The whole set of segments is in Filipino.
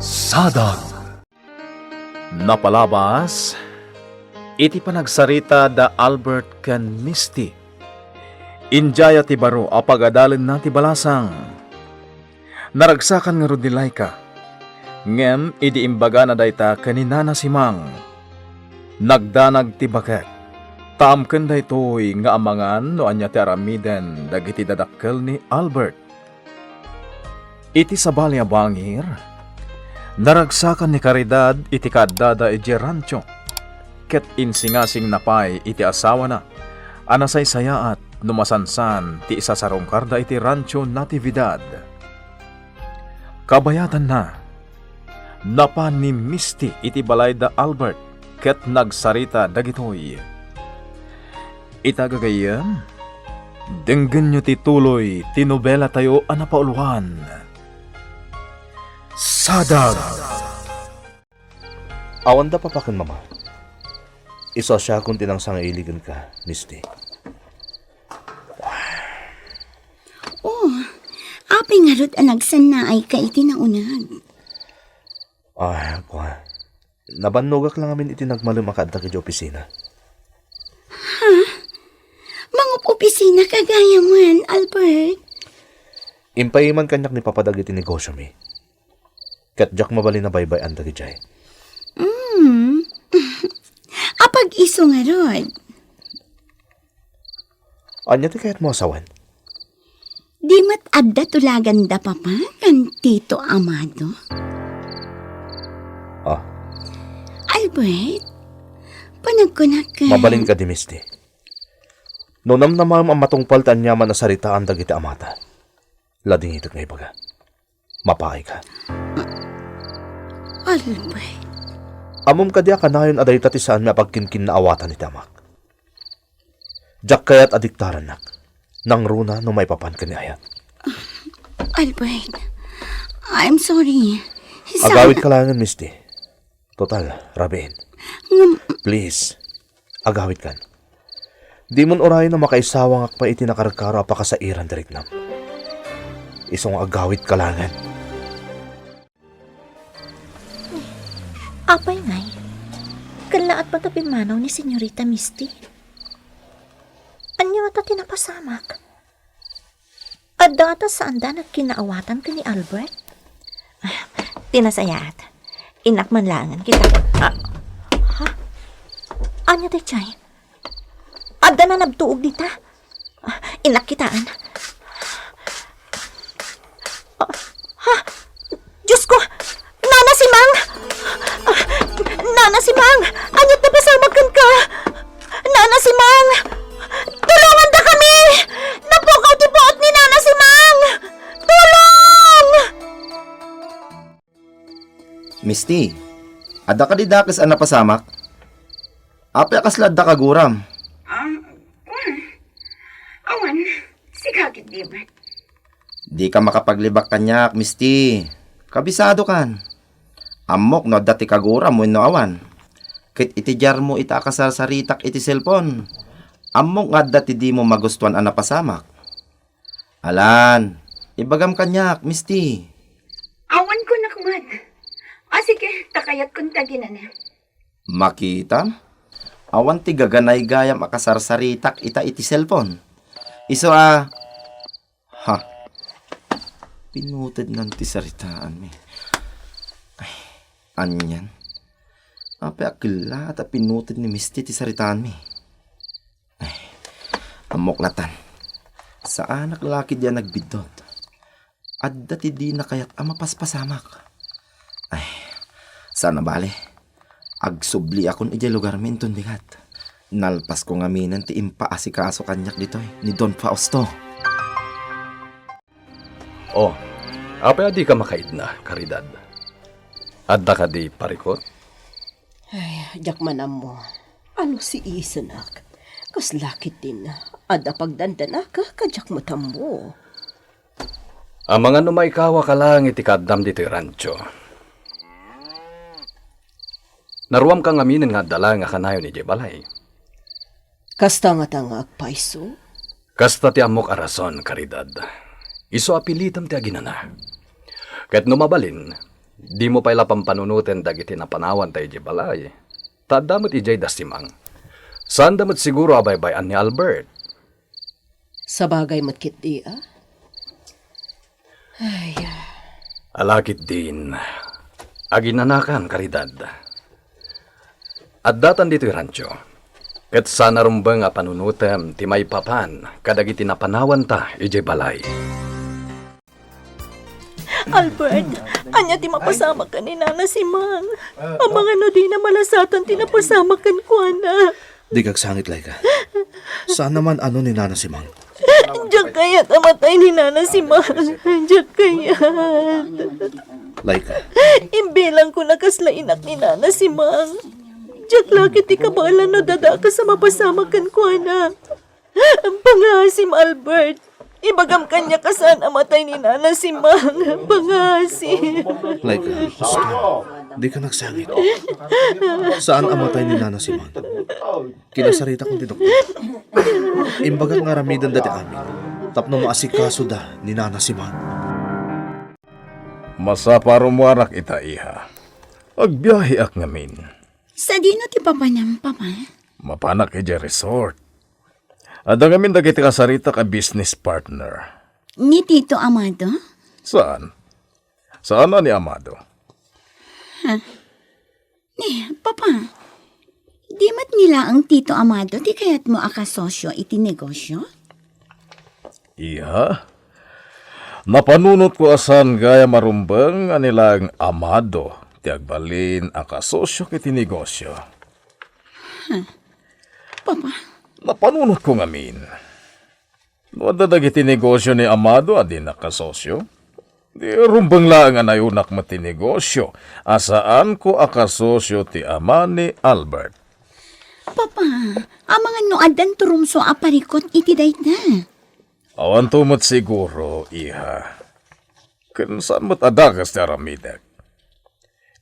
Sadag. Napalabas, iti panagsarita da Albert ken Misty. Injaya ti baro apagadalin na ti balasang. Naragsakan nga rod ni Laika. Ngem, idi imbaga na dayta kanina na si Mang. Nagdanag ti baket. Taamken daytoy nga amangan no anya ti aramiden dagiti dadakkel ni Albert. Iti sabali a bangir, naragsakan ni Caridad iti kaddada iti rancho. Ket insingasing napay iti asawa na. Anasay sayaat numasansan ti isa sa rongkarda iti rancho Natividad. Kabayatan na. Napa ni Misty iti balay da Albert ket nagsarita dagitoy. Itagagayam, denggen nyo ti tuloy ti nobela tayo anapauluhan. Sadag. Awan da papakan, mama. Isa siya kung tinangsang iligan ka, Misty. Apay nga rod anagsan na ay ka iti naunag. Kuha. Nabanogak lang amin iti nagmalumakad na kiti opisina. Mga opisina kagaya man, Albert. Impayiman kanyak ni papadag iti negosyo mi. Kat jak mabali na baybay ang dagijay. Apag iso nga rod. Anya ti kayat mo asawan? Di mat adda tulagan da papa kan Tito Amado. Albert, panagkunak ka. Mabalin ka di, Misty. No namnamam ang matungpal tanyaman na saritaan dagiti amata. Lading itot nga ibaga. Mapakay ka. Albert. Amom ka diya kanayon aday tatisaan nga pagkinkin na awatan ni tamak. Jak kayat adiktaran nak. Nang runa no may papan ka ni ayat. Albert, I'm sorry. Agawit ka langan, Misty. Total, Rabin. Please, agawit kan. Di mon oray na makaisawang akpa iti nakarkara pa ka sa iran diriknam. Isong agawit ka langan. Apay ngay, kalaat patapimanaw ni Senyorita Misty. Anya ata tinapasamak. At data saan da nagkinaawatan ka ni Albert? Tinasayaat. Inakmanlangan kita. Ha? Anya tayo chay? Adda na nabtuog dita. Inakitaan. Ha? Diyos ko! Nana si Mang! Nana si Mang! Anyat na pasamagan ka! Nana si Mang! Tulungan da kami! Napukaw di buot ni Nana si Mang! Tulong! Misty, ada ka di dakis ang napasamak? Ape kaslad da kaguram. Awan, sigagid di ba? Di ka makapaglibak kanyak, Misty. Kabisado kan. Amok no dati kaguram mo no awan. Kit itijar mo ita kasarsaritak iti cellphone. Amok nga dati di mo magustuhan ang napasamak. Alan, ibagam kanyak, Misty. Awan ko nakmad. Sige, takayat kong taginan na. Makita? Awan ti gaganay gayam akasarsaritak ita iti cellphone. Iso Ha? Pinuted ng ti saritaan mi. Ay, anyan? Ape akila at pinuted ni Misty ti saritaan mi. Ay, amok natan. Saan naklaki diya nagbidot? Adda ti di na kayat amapaspasamak. Ay, sana bale. Agsubli akon iti lugar minton dikat. Nalpas ko nga minan ti impaasikaso kanyak ditoy ni Don Fausto. Apay adi ka makait na, Caridad. Adda ka di parikot? Ay, jakmanam mo. Ano si Isanak? Kas lakit din. Ada pagdandana ka, kajak mo tambo. Ang mga numaikawa ka lang iti kaddam dito rancho. Naruam kang aminin nga dala nga kanayo ni Jebalay. Kasta nga tanga agpaiso? Kasta ti amok arason, Caridad. Iso apilitam ti aginana. Ket numabalin, Di mo pala pampanunutin dagiti na panawan tayo di balay. Tadamot ijay dasimang. Saan damot siguro abay-bayan ni Albert? Sa bagay matkit di, Ay, Alakit din. Aginanakan, karidad. At datan dito'y rancho. Ket sana rumbang nga panunutem ti may papan kadagiti na panawan ta ijay balay. Albert, anya ti mapasama ka ni Nana si Mang. Ang mga no di na malasatan ti napasama kan kuana. Di kagsangit, Laika. Saan naman ano ni Nana si Mang? Diyak kaya tamatay ni Nana si Mang. Diyak kaya. Laika, Imbilang ko na kaslainak ni Nana si Mang. Diyak laki ti kabalan no dada ka sa mapasama kan kuana. Ang pangasim, Albert. Ibagam kanya kasan amatay ni Nana si Mang. Pangasim. Laika, stop. Di ka nagsangit. Saan amatay ni Nana si Mang? Kinasarita kong ti doktor. Imbagang nga ramidan dati amin. Tapno maasikaso da ni Nana si Mang. Masaparumwarak ita iha. Agbiyahe ak ngamin. Sa dino ti papanam, Papa? Mapanak ijay resort. Ada ngamin dagiti kasarita ka business partner. Ni Tito Amado? Saan? Saan na ni Amado? Papa, di mat nila ang Tito Amado ti kayat mo akasosyo iti negosyo? Iha? Napanunot ko asan gaya marumbang anilang Amado ti agbalin akasosyo kiti negosyo. Papa, Napanunot ko ngamin. Wada dagiti negosyo ni Amado adi nakasosyo. Di rumbang lang nga nayunak mati negosyo. Asaan ko akasosyo ti ama ni Albert. Papa, amang no adan turumso aparikot iti dayta. Awan tumot siguro, iha. Kansan mo't adagas ti aramidak.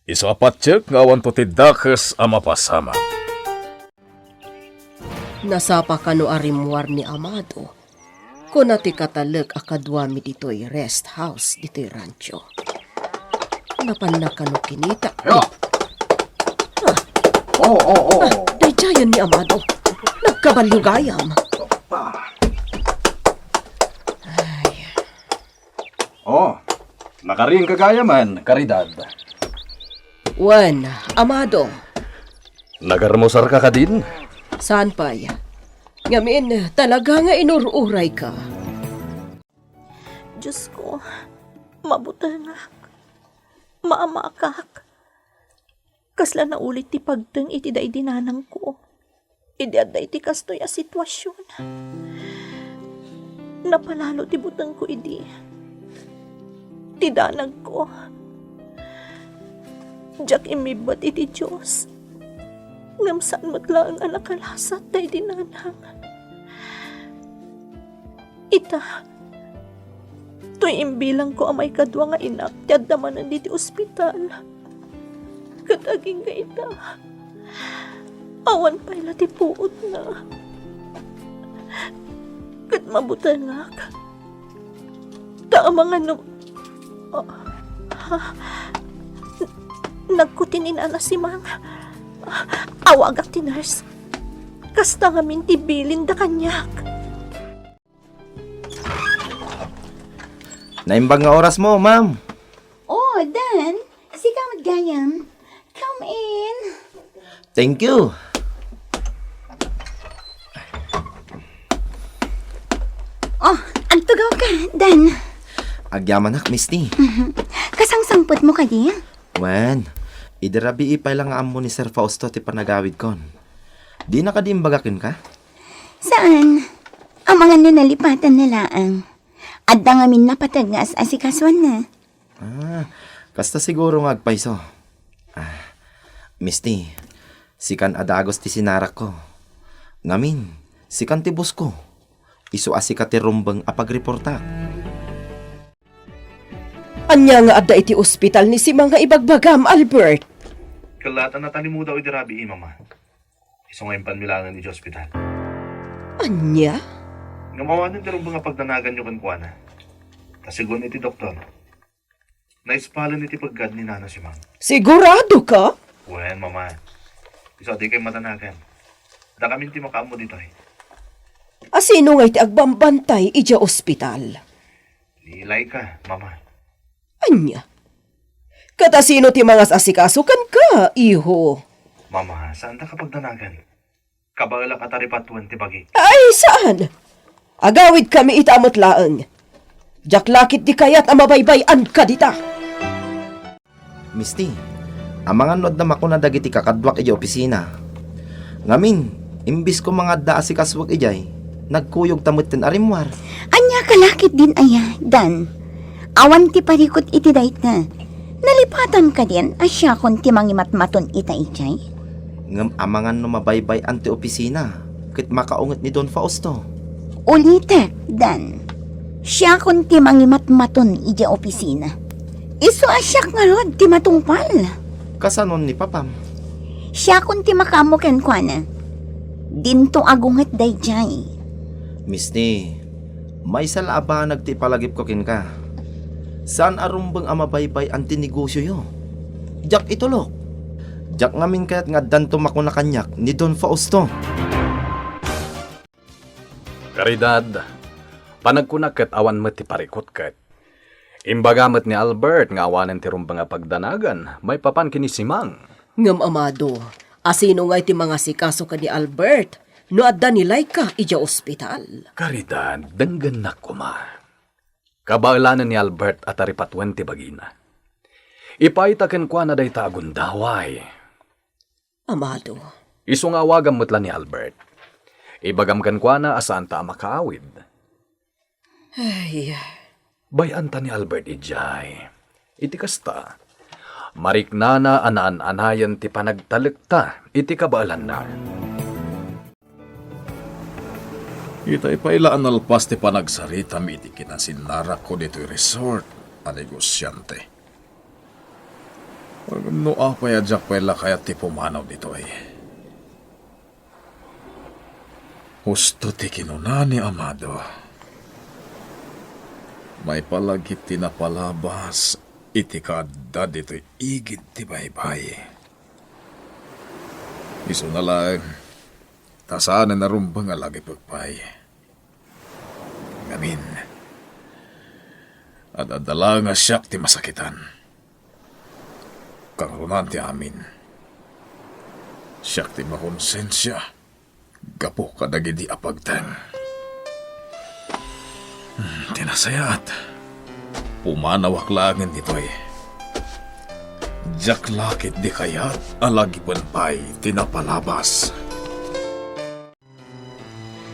Iso apatsyak nga awan to ti dakas ama pasama. nasapa ka no arimwar ni Amado. Kuna ti katalag akadwami dito'y rest house dito'y rancho. Napan na ka no kinita. Dayjayan ni Amado. Nagkabalyugayam. Nakaring kagaya man, karidad. Wan, Amado. Nagarmosar ka din? Saan pa ya? Ngamin, talaga nga inururay ka. Diyos ko, mabutangak, maamakak. Kasla na ulit ti pagteng iti day dinanang ko. Idi aday ti kastoy a sitwasyon. Napalalo ti butang ko idi. Ti danag ko. Diyak imibat iti Diyos. Ngamsaan mo't lang ang nakalasat day dinanang. Ita, to'y imbilang ko amay kadwa nga inak, tiyad naman nanditi ospital. Kadaging nga ita, awan pa'y lati puot na. Kat mabutangak, taamang ano, nagkutin ni Nana si Mang. Awagak ti nurse. Kasta nga mintibilin da kanyak. Naimbang nga oras mo, ma'am. Oh, Dan, sika magayam. Come in. Thank you. Oh, agtugaw ka, Dan. Agyamanak, Misty. Kasangsangpot mo ka di? Wen, idarabi ipay lang nga amo ni Sir Fausto ti panagawid kon. Di na ka di imbagakin ka? Saan? Ang mga nalipatan na laang. At dangamin na patag nga as asikaswan na. Kasta siguro nga agpaiso. Misty, sikan adagos ti sinarak ko. Ngamin, sikan ti bus ko. Isu asika ti rumbang apagreporta. Anya nga adda iti ospital ni si mga ibagbagam, Albert. Kalatan na tani mo daw idirabi, mama. Iso ngayon panmilangan ni hospital. Anya? Ngamawanan ti rumbang pagdanagan nyo kan kuana. Kasigon iti doktor. Naispala ni ti paggad ni Nana si Mang. Sigurado ka? Wen, mama. Isa di kayo matanagan. Da kami ti makaamo dito eh. Asino nga iti agbambantay ija ospital? Nilay ka, mama. Anya? Kata sino ti mga asikasukan ka, iho? Mama, saan da kapag danagan? Kabala ka taripatuan ti bagi. Ay, saan? Agawid kami itamot laeng. Jaklakit di kayat ang mabaybayan ka dita. Misti, ang mga nod na mako na dagiti kakadwak ija opisina. Ngamin, imbis ko mga da asikaswag ijay, nagkuyog tamot ten arimwar. Anya kalakit din aya, Dan. Awan ti parikot iti dayt na. Nalipatan ka din, asya kon ti mangimatmaton ita ichay. Ngam amangan no mabaybay anti opisina, kit makaungot ni Don Fausto. Ulitek, Dan. Siya kon ti mangimatmaton ija opisina. Isu asyak nga rod ti matungpal. Kasanon ni Papam. Siya kon ti makamuken kwa na. Dinto agungat dayjay. Misti, may salaba nagti palagip ko kin ka. Saan arumbang amabaybay ang tinegosyo yo? Jak itulok. Jak ngamin kayat nga danto mako na kanyak ni Don Fausto. Karidad, panagkunak awan mo ti parikot ket. Imbagamat ni Albert nga awanan ti rumbang nga pagdanagan, may papan kini si Mang. Ngam amado, asino nga iti mga sikaso ka ni Albert, no adda nilay ka ija ospital. Karidad, denggan na kuma. Kabaalanan ni Albert at aripatwen ti bagina. Ipaitaken kwa na day tagundaway. Amado, Isungawagam mutla ni Albert. Ibagam kwa na asaan ta makaawid. ay, Bayan ta ni Albert ijay. Iti kasta. Mariknana anaan-anayan ti panagtalikta. Iti kabaalan na. Itay pailaan alpas ti panagsarita iti kinasinara ko dito'y resort a negosyante. No apay adyak paila kaya ti pumanaw dito'y. Husto ti kinuna ni Amado. May palagip ti napalabas iti kada dito'y igid ti baybay. Iso na lang, tasaan na rumbang alagi pagpay. Ngamin, at adala nga siyak ti masakitan. Karunan ti amin. Siyak ti makonsensya. Gapo kadagidi apagtan. Tinasayat. Pumanawak langin nito'y. Jaklakit di kayat alagi panpay tinapalabas.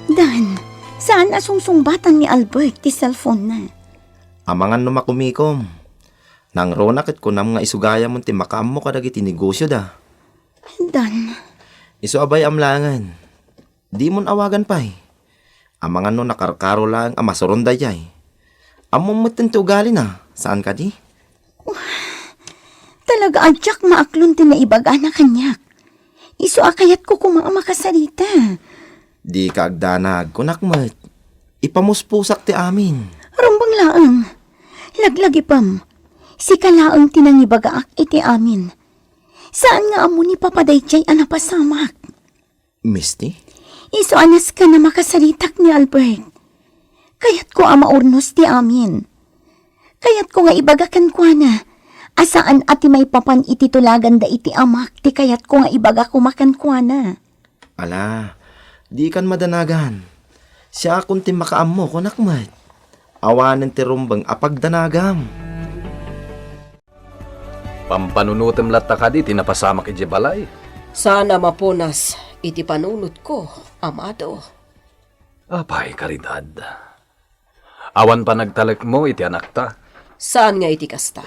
Dan, saan asungsungbatan ni Albert ti cellphone na? Amangan no makumikom. Nang ronakit ko nam nga isugaya mo ti makaam mo kadagiti negosyo da. Dan, Isu abay amlangan. Di mon awagan pay. Amangan no nakarkaro lang amasoron da jay. Among mutin ti ugali na. Saan ka di? talaga adyak maaklon ti naibaga na kanyak. Isu akayat ko kumang makasarita. Di ka agdanag kunakmet. Ipamuspusak ti amin. Rumbang laang. Laglagi pam. Si kalaang tinangibagaak iti amin. Saan nga amo ni papadayjay anapasamak? Misty? Iso anas ka na makasaritak ni Albert. Kayat ko amaurnos ti amin. Kayat ko nga ibagakan ko na. Asaan ati may papan iti tulagan da iti amak. Ti kayat ko nga ibaga kumakan ko na. Ala, di kan madanagan. Siya akong ti makaam mo kunakmet. Awanan ti rumbang apagdanagam. Pampanunutem latta ka di tinapasamak iti balay. sana mapunas iti panunot ko, amado. Apay karidad. Awan pa nagtalek mo iti anak ta. Saan nga iti kasta?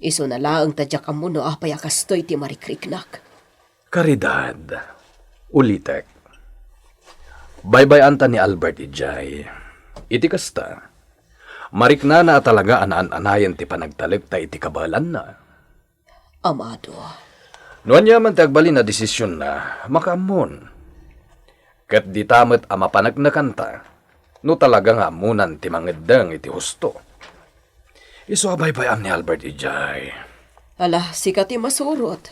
Iso na laang tadyak mo no apay akastoy ti marikriknak. Karidad. Ulitek. Baybayan ta ni Albert ijay. Iti kasta. Marikna na talaga anaan-anayan ti panagtalek ta iti kabalan na. Amado, Noon yaman ti agbali na desisyon na makaamon. Kat di tamet ama panagnakan ta, no talaga nga amunan ti mangedang iti husto. Isuabay pa ni Albert Ijay. Ala, sikat masurot.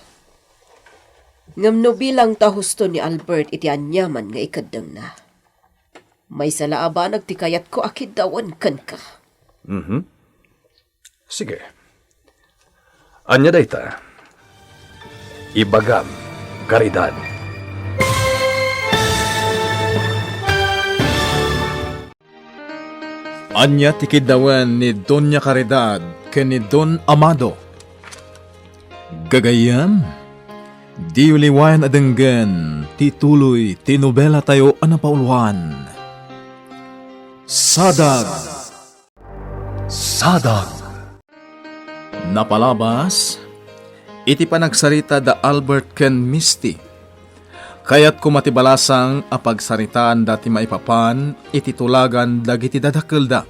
Ngam no bilang tahusto ni Albert iti anyaman nga ikadang na. May salaaba nagtikayat ko akid dawan kan ka. Sige. Anya dayta. Ibagam, Caridad. Anya tikidawan ni Doña Caridad ken ni Don Amado. Gagayam, di uliwayan adenggan, tituloy, tinobela tayo anapauluan. Sadag! Sadag! Napalabas, iti panagsarita da Albert ken Misty. Kaya't kumatibalasang apagsaritaan dati maipapan, iti tulagan dagiti dadakelda,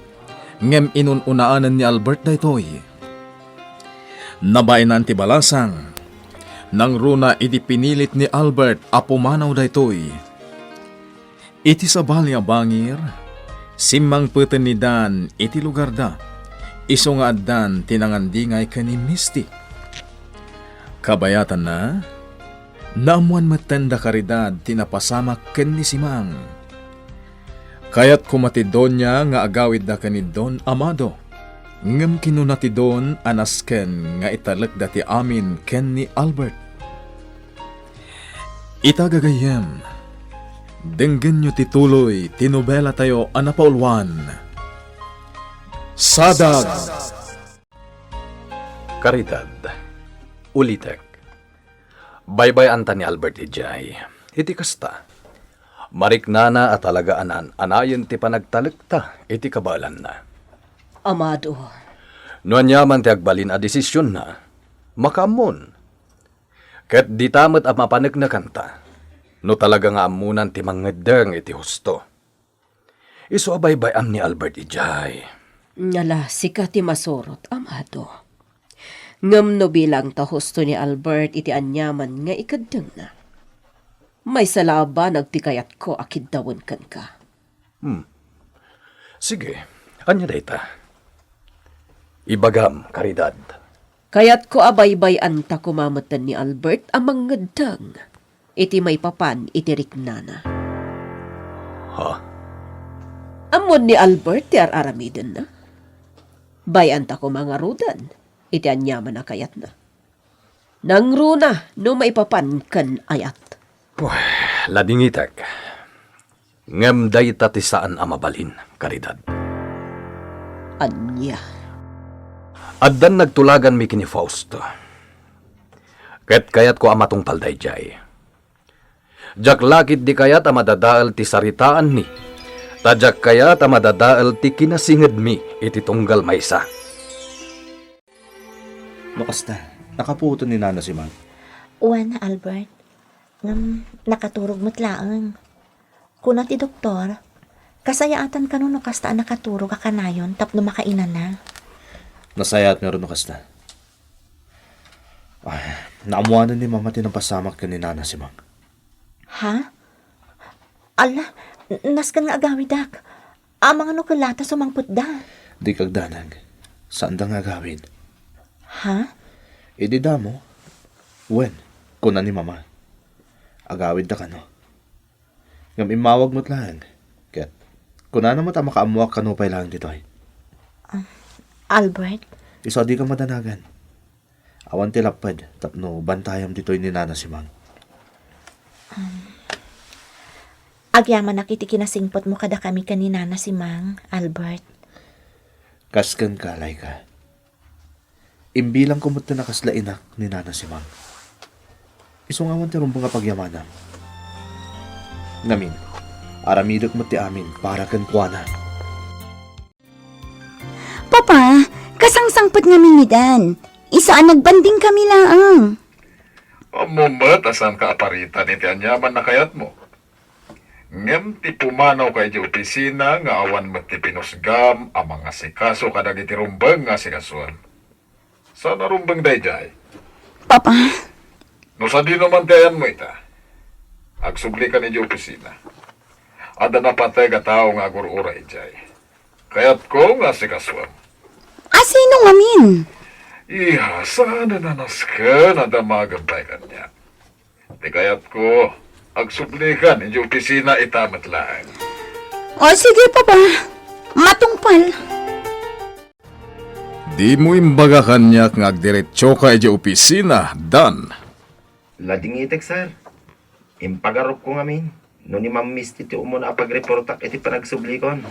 ngem inununaanan ni Albert daytoy. Nabainan ti balasang, nang runa iti pinilit ni Albert apumanaw daytoy. Iti sabali a bangir, simmang peten ni Dan iti lugar da, iso nga addan tinangandingay ka ni Misty. Kabayatan na, naamuan matanda Caridad tinapasamak ken ni Simang. Kaya't kumatidon niya nga agawid da ken ni Don Amado. Ngem kinunatidon anas ken nga italek dati amin ken ni Albert. Itagagayem, denggen nyo tituloy, tinobela tayo anapaulwan. Sadag! Caridad, ulitek. Baybay anta ni Albert Ijay. Iti kasta. Mariknana at talagaanan, anayon ti panagtalekta, iti kabalan na. Amado, Nuan yaman ti agbalin a desisyon na, makamon. Ket di tamat a mapanag na kanta, no talaga nga amunan ti mangedeng iti husto. Isu abaybayam ni Albert Ijay. ngala sikat ti masurot, Amado. Ngam no bilang tahusto ni Albert iti anyaman nga ikadang na. May salaba nagtikayat ko akid dawon kan ka. Sige, anya dayta. Ibagam, Caridad. Kayat ko abaybay anta kumamatan ni Albert amang ngedang. Iti may papan iti riknana. Ha? Amon ni Albert ti aramiden na. Bayan ta ko mga rudan. Iti anyaman na kayat na. Nang runa no maipapan kan ayat. Ladingitek. Ngem dayta ti saan amabalin, Caridad. Anya. Addan nagtulagan mi kini Fausto. Ket kayat ko amatong dayjay. Jak lakit di kayat amadadaal ti saritaan mi. Tadyak kayat amadadaal ti kinasinged mi iti tunggal maysa. Makasta, nakaputo ni Nana si Mang. Uwan na, Albert. Nakaturog mo't laang. Kuna ti doktor, kasayaatan ka no kasta nakaturog ka kanayon tapno makainan na. Nasayat meron makasta. Ay, naamuanan ni Mama tinapasamak ka ni Nana si Mang. Ha? Ala, naskan nga agawidak. Amang ano kalata sumangput da. Di kagdanag. Saan da nga gawin? Ha? Idida mo. Wen, kuna ni Mama. Agawid da ka no. Ngam imawag mo't lang. Ket, kuna na mo ta makaamuak ka no pa'y lang dito ay. Albert? Iso di ka madanagan. Awan tilapad, tapno bantayam dito'y ni Nana si Mang. Agyaman nakiti kinasingpot mo kada kami kanina na si Mang, Albert. Kaskan ka, Laika. Imbilang kumot na nakaslainak ni Nana si Mang. Isungawan ti rumbang kapagyamanam. Ngamin, aramidot mo ti amin para kan kuana. Papa, kasangsangpot nga minidan. Isaan nagbanding kami laang. Amumat, asan ka aparita ni anyaman na kayat mo? Ngem ti pumanaw kay di opisina nga awan met ti pinusgam ang mga sikaso kadag iti rumbeng nga sikasuan. Sana rumbeng dayjay? Papa, No sa di naman tayan mo ita, agsubli ka ni di opisina. Ada na patay ka tao nga agurura ijay. Kaya't ko nga sikasuan. Sino ngamin? Iha, sana nanas ka na damagabay kanya. Di kayat ko, agsublikan inyo opisina itamat lang. O sige, Papa. Matungpal. Di mo imbaga kanya nga agdiretso ka iti opisina, Dan. Lading itek, sir. Impagarop ko ngamin. No ni Ma'am Misty ti umuna pagreportak iti panagsublikon.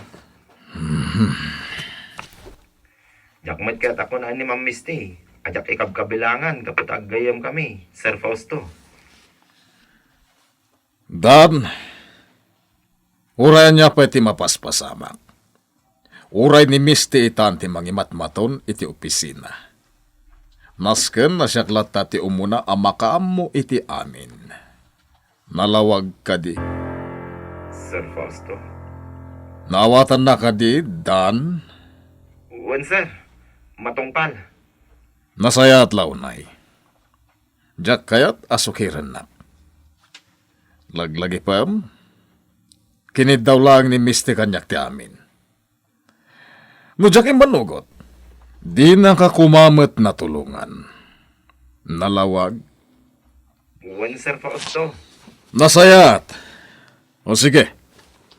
Jakmat kat ako na ni Ma'am Misty. Ajak ikabkabilangan kapag aggayam kami, Sir Fausto. Dan, uray niya pa iti mapaspasamak. Uray ni Misty itan ti mangimatmaton iti opisina. Nasken na siya klata ti umuna amakaam mo iti amin. Nalawag ka di. Sir Fausto. Naawatan na ka di, Dan. Uwan, sir. Matungpal. Nasaya at launay. Diyak kayat asukiran na. Laglagi pam. Kinid daw lang ni Misty kanyak ti amin. No diyak manugot. Di nakakumamat na tulungan. Nalawag. Uwan, Sir Fausto. Nasayat. O sige.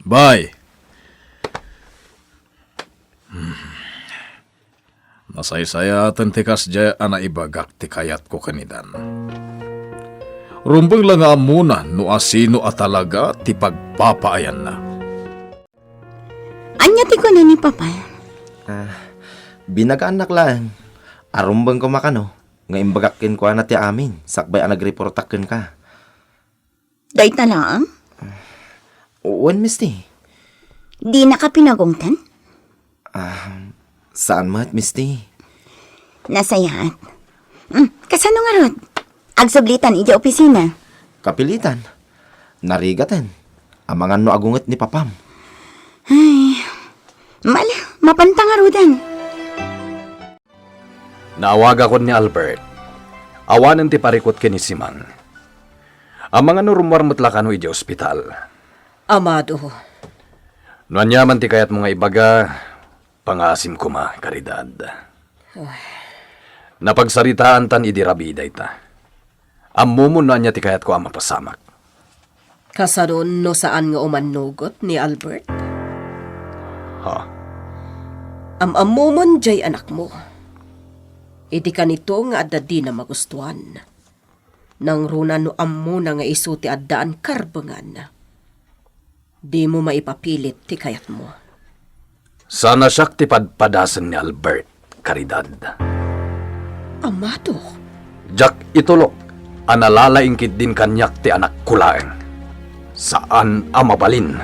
Bye. Nasaysayatan ti kasjay ana ibagak ti kayat ko kanidan. Rumbang lang nga muna no asino at talaga ti pagpapaayan na. Anya ti ko na ni Papa. Binagaanak lang. Arumbang ko makano. Nga imbagakin ko na ti amin. Sakbay ang nagreportakin ka. Day lang? Uwan, Misty. Di na ka pinagungtan? Saan mat, Misty? Nasayat. Kasano nga rod? Agsublitan iti opisina. Kapilitan. Narigatan. Amangan no agunget ni Papam. Mapantang nga rodan. Naawag ako ni Albert. Awanan ti parikot kini Simang. Ang mga nurumwar mutlakan iti ospital. Amado, Nuanyaman ti kayat mga ibaga, pangasim ko ma, karidad. Napagsaritaan tan idirabiday ta. Ammumo na niya ti kayat ko ang mapasamak. kasaron no saan nga umanugot ni Albert? Ha? Amamumon jay anak mo. Iti kanito nga adda di na magustuhan. Nang runa no ammo na nga isuti addaan karbangan. Di mo maipapilit ti kayat mo. Sana siyak ti padpadasan ni Albert, karidad. Amado, Jak itulok, analalaingkit din kanyak ti anak kulaeng. Saan amabalin?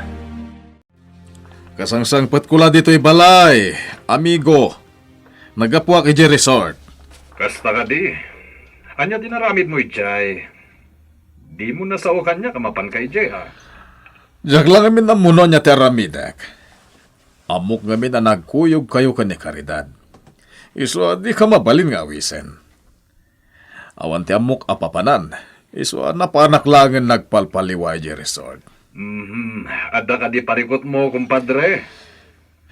Kasangsangpat kula dito'y balay, amigo. Nagapuak iji resort. Kasta ka di. Anya dinaramid mo ijay. Di mo na sao kanya kamapan ka ijay ha. Jak lang amin ang muno niya teramidak. Amok ngamin na nagkuyog kayo ka ni karidad. Iso di ka mabalin nga wisen. Awan ti amok apapanan. Iso napanaklangan nagpalpaliway iji resort. Ada ka di parikot mo, kumpadre.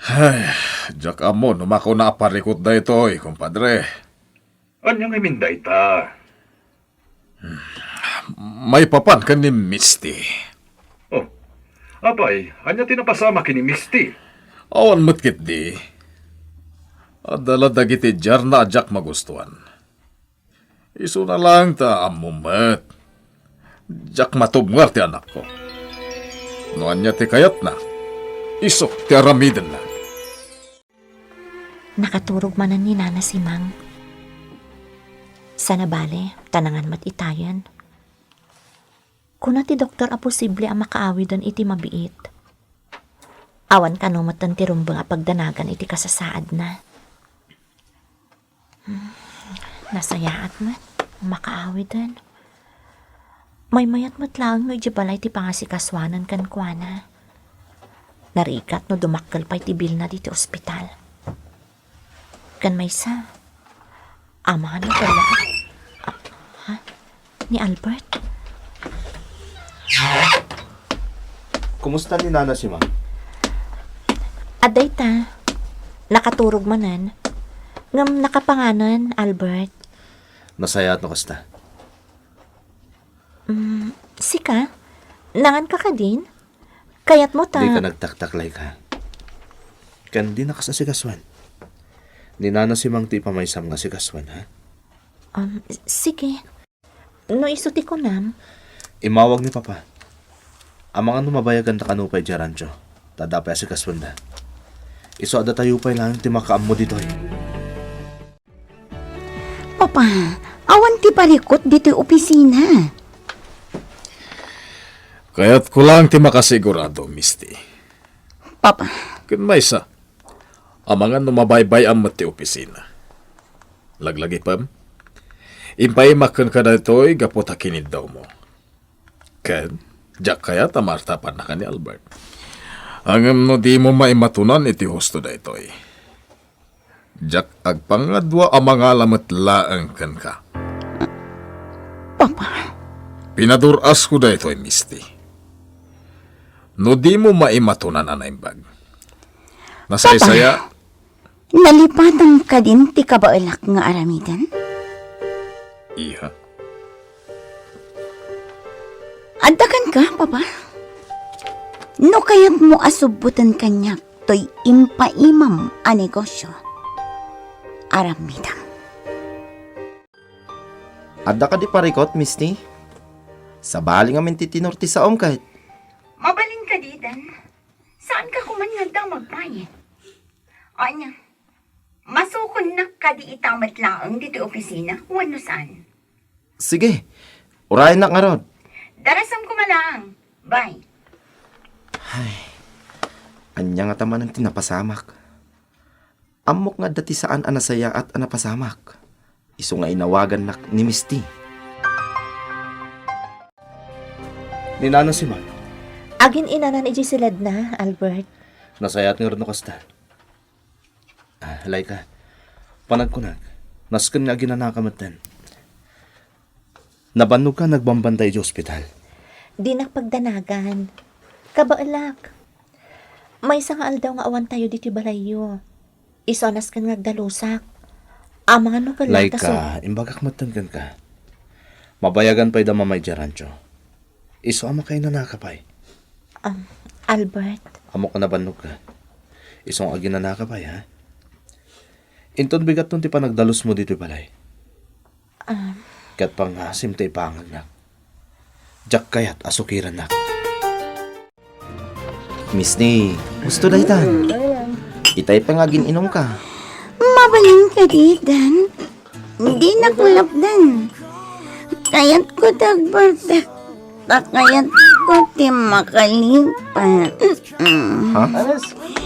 Ay, jak amo, numako na aparikot da ito kumpadre. Anya nga minday ta. May papan ka ni Misty. Oh, apay, anya tinapasama kini Misty. Awan matkit di. Adala dagiti jar na ajak magustuhan. Iso na lang ta amumat. Jak matubngar ti anak ko. Noan niya ti kayat na. Isok ti aramidan na. Nakaturog manan ni Nana si Mang. Sana bale, tanangan mat itayan. Kuna ti doktor a posible ang makaawi don iti mabiit. Awan ka no matan ti rumbang a pagdanagan iti kasasaad na. Nasayaat mat, makaawi don. May mayat mat lang no balay ti pangasikaswanan kan kuana. Narikat no dumakkel pa iti bil na diti ospital. Kan may sa. Ama na pala. Ha? Ni Albert? Kumusta ni Nana si Ma'am? Aday ta. Nakaturog manan. Ngam nakapanganan, Albert. Nasaya at no kasta. Sika, nangan ka din? Kayat mo ta... Di ka nagtaktaklay ka. Kan di na kasasigaswan. Ni nana si Mang ti pamaysam nga sigaswan, ha? Sige. No isuti ko nam. Imawag ni Papa. Ang mga numabayagan ta kanupay di rancho. Tadapay sigaswan da. Iso ada tayo pa'y lang ti makaam mo dito, eh. Papa, awan ti parikot dito opisina. Kaya't ko lang ti makasigurado, Misty. Papa, Kun may isa, ang mga numabaybay ang mati opisina. Laglagi pam, impaimakan ka na ito'y gapot hakinid daw mo. Ken, jak kaya tamartapan na ka ni Albert. Ang no di mo maimatunan iti husto da ito'y. Jak agpangadwa ang mga lamatlaang kan ka. Papa, Pinaduras ko da ito'y, Misty. No di mo maimatunan anaimbag. Nasaysaya, nalipatan ka din ti kabailak nga aramidan? iha. Adakan ka, Papa. No kayat mo asubutan kanyak to'y impaimam a negosyo. Aramidan. Adda ka di parikot, Misty? Sa bali nga mintitinor ti saom kahit. Mabalin ka didan. Saan ka kumanyag daw magbayad? Anya, masukon na ka di itamat laang dito opisina, wano saan? Sige, urayan na nga rod. Darasam ko malang. Bye. Anya nga taman ang tinapasamak. Amok nga dati saan anasaya at anapasamak. Iso nga inawagan na ni Misty. Ni nana si Mang. Agin inanan iji silad na, Albert. Nasaya at nga rin no kasta. Halay ka. Panagkunag. Naskan nga ginanakamatan. Nabanog ka nagbambantay di ospital. Di nakpagdanagan. Kabaalak. May isang aldaw nga awan tayo dito balayo. Isonas kan ngagdalusak. Ang mga nukalata Laika, imbagak matangan ka. Mabayagan pa'y dama may jarancho. Iso ama kayo nanakapay. Albert, Amo ka nabanog ka. Isong agi nanakapay, ha? Inton bigat nun ti panagdalos mo dito balay. Kat pang asim ti pangag na. Jak kayat asukiran na. Misty, gusto na itan. Itay pa nga gininom ka. Mabalin ka didan. Hindi na kulapdan. Kayat ko dagbardak. Kayat ko ti makalipan. Ha?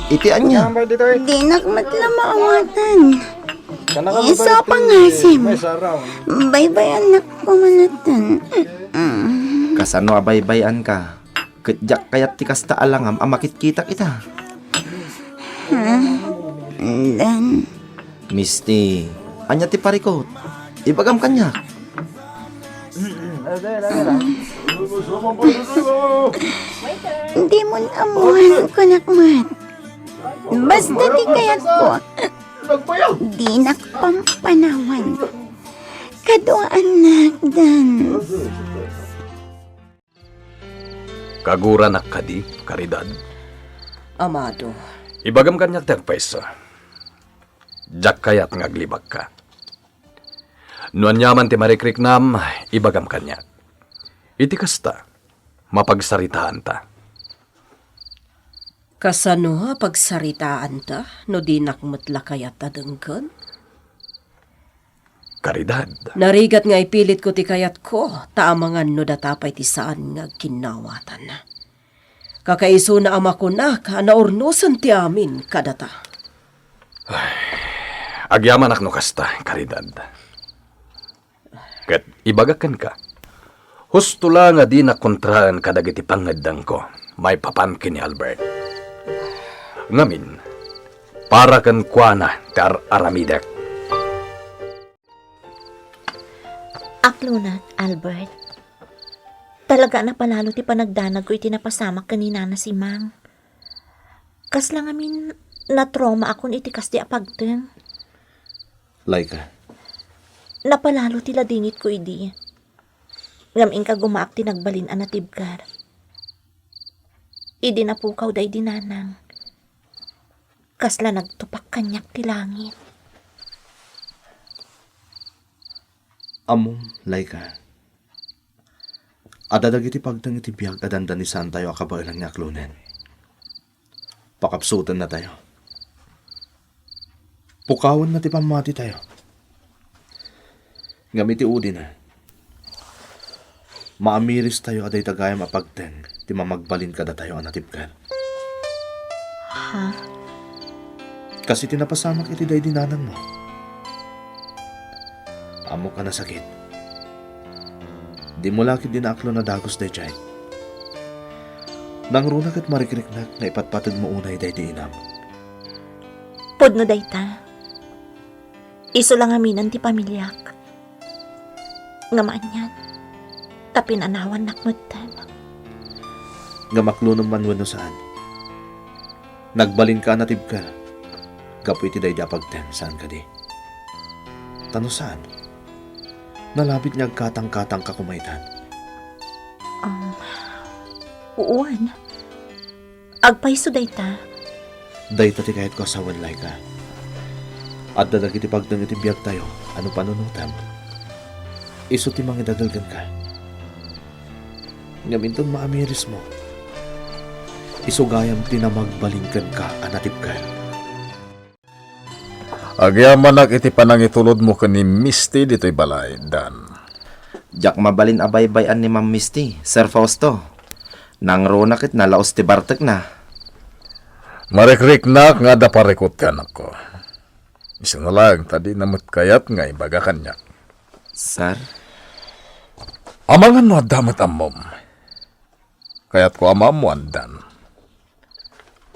Itian niya. Di nakmatla maawatan. Isa pangasim. Bye-bye anak ko manatan. Kasano abay-bayan ka. Kadyak kayat ti kasta alangam amakit-kita kita. Dan, Misty, anya ti parikot. Ibagam kanya. di mo namuhan ko nakmat. Basta di kayat ko. Di nakpampanawan. Kaduan dan. Kagura na kadi, karidad. Amado, Ibagam kanyak terpesa. Jak kayat ngaglibag ka. Nuan yaman ti marikrik nam, ibagam kanyak. Iti kasta, mapagsaritaan ta. kasano pagsaritaan ta no di nakmutla kayat adengken? Karidad. Narigat nga ipilit ko ti kayat ko, taamangan no datapay ti saan nga kinawatan na. Kakaiso na ama ko na, naurnosan ti amin kadata. Agyaman ak no kasta, karidad. Kat ibagakan ka. Husto lang nga di nakontraan kadagiti pangadang ko, may papamkin ni Albert. Ngamin, para kan kuana tar aramidek. Aklunat, Albert. Talaga na palalo ti panagdanag ko iti napasamak kanina na si Mang. Kas lang amin na trauma akon iti kas di apagteng. Laika, Napalalo tila dingit ko idi. Ngam ka gumaak ti nagbalin anatibkar. Idi na pukaw day dinanang. Kasla nagtupak kanyak ti langit. amom, Laika. Adadag iti pagdang iti biyag adandan ni saan tayo akabailan nga klunen. Pakapsutan na tayo. Pukawan na ti pamati tayo. Ngamiti udi na. Maamiris tayo aday tagayam apagten, ti mamagbalin kada tayo anatibkan. Ha? Kasi tinapasamak iti day dinanan mo. Amo ka na sakit. Di mo lakit dinaklo na dagos day chay. Nang runak at marikriknak na ipatpatag mo unay day di inam. Podno day ta. Iso lang aminan ti pamilyak. Ngamaan yan. Tapinanawan nakmutan. Ngamaklo naman wano saan. Nagbalin ka natib ka. Kapoy ti day di apagten saan ka di. Tano saan? Nalabit niya katang-katang ka kumaitan. Uwan. Agpaiso day ta. Day tati kahit ko asawan Laika. At dadag iti pagdang iti biyag tayo, ano panunutam? Iso ti mga dagalgan ka. Ngaminton maamiris mo. Isugayam tinamagbalingkan ka, anatip ka. Agyamanak iti panangitulod mo ka ni Misty dito'y balay, Dan. Jak mabalin abay-bayan ni Ma'am Misty, Sir Fausto. Nang runakit na laos ti Bartek na. Marikriknak nga da parikot ka nako. Isa na lang, tadi namut kayat nga ibaga kanya. Sir? Amangan no damat amom. Kayat ko amam mo andan.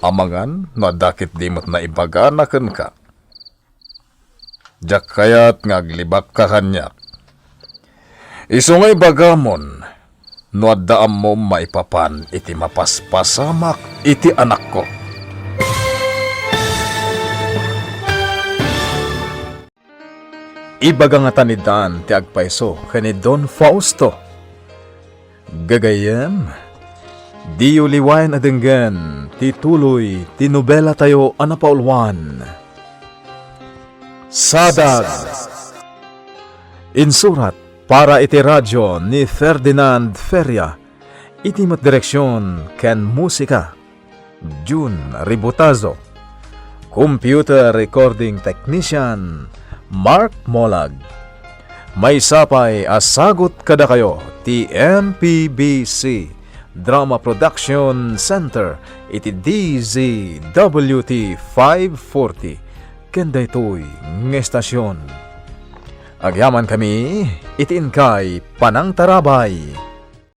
Amangan no dakit dimot na ibaga na ka. Jak kayat ngaglibak ka kanya. Iso nga ibagamon, no addaam mo maipapan iti mapaspasamak iti anak ko. Ibaga nga tanidan ti agpaiso kani Don Fausto. Gagayem, di uliwain adenggan ti tuloy ti nobela tayo anapaulwan. Sadag. Insurat para iti radyo ni Ferdinand Feria. Iti mat direksyon ken musika. June Ributazo. Computer recording technician Mark Molag. May sapay asagot kada kayo ti MPBC Drama Production Center iti DZWT 540 kenda ito'y ng estasyon. Agyaman kami iti inkay Panang Tarabay